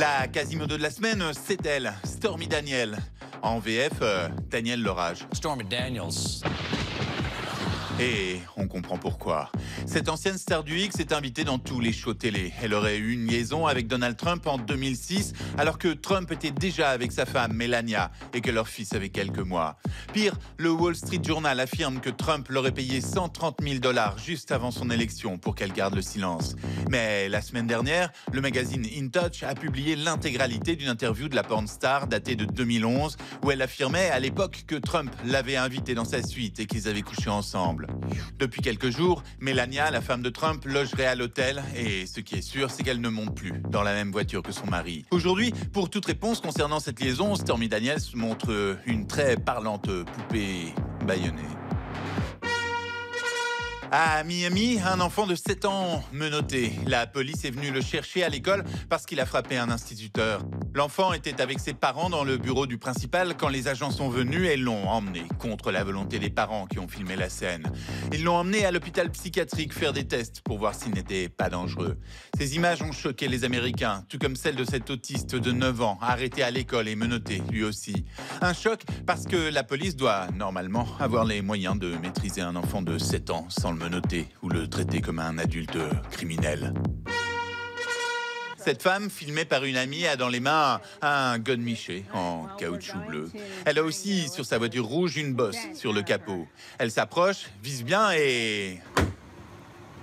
La Quasimodo de la semaine, c'est elle, Stormy Daniels. En VF, Daniel l'orage. Stormy Daniels. Et on comprend pourquoi. Cette ancienne star du X est invitée dans tous les shows télé. Elle aurait eu une liaison avec Donald Trump en 2006, alors que Trump était déjà avec sa femme Melania et que leur fils avait quelques mois. Pire, le Wall Street Journal affirme que Trump l'aurait payé 130 000 $ juste avant son élection pour qu'elle garde le silence. Mais la semaine dernière, le magazine In Touch a publié l'intégralité d'une interview de la porn star datée de 2011, où elle affirmait à l'époque que Trump l'avait invitée dans sa suite et qu'ils avaient couché ensemble. Depuis quelques jours, Melania, la femme de Trump, logerait à l'hôtel et ce qui est sûr, c'est qu'elle ne monte plus dans la même voiture que son mari. Aujourd'hui, pour toute réponse concernant cette liaison, Stormy Daniels montre une très parlante poupée bâillonnée. À Miami, un enfant de 7 ans menotté. La police est venue le chercher à l'école parce qu'il a frappé un instituteur. L'enfant était avec ses parents dans le bureau du principal quand les agents sont venus et l'ont emmené, contre la volonté des parents qui ont filmé la scène. Ils l'ont emmené à l'hôpital psychiatrique faire des tests pour voir s'il n'était pas dangereux. Ces images ont choqué les Américains, tout comme celle de cet autiste de 9 ans, arrêté à l'école et menotté, lui aussi. Un choc parce que la police doit, normalement, avoir les moyens de maîtriser un enfant de 7 ans sans le menotter ou le traiter comme un adulte criminel. Cette femme, filmée par une amie, a dans les mains un godemiché en caoutchouc bleu. Elle a aussi sur sa voiture rouge une bosse sur le capot. Elle s'approche, vise bien et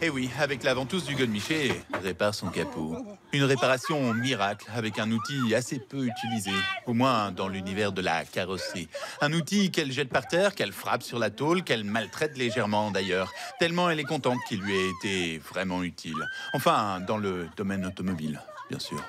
oui, avec la ventouse du godemiché, répare son capot. Une réparation miracle avec un outil assez peu utilisé, au moins dans l'univers de la carrosserie. Un outil qu'elle jette par terre, qu'elle frappe sur la tôle, qu'elle maltraite légèrement d'ailleurs, tellement elle est contente qu'il lui ait été vraiment utile. Enfin, dans le domaine automobile, bien sûr.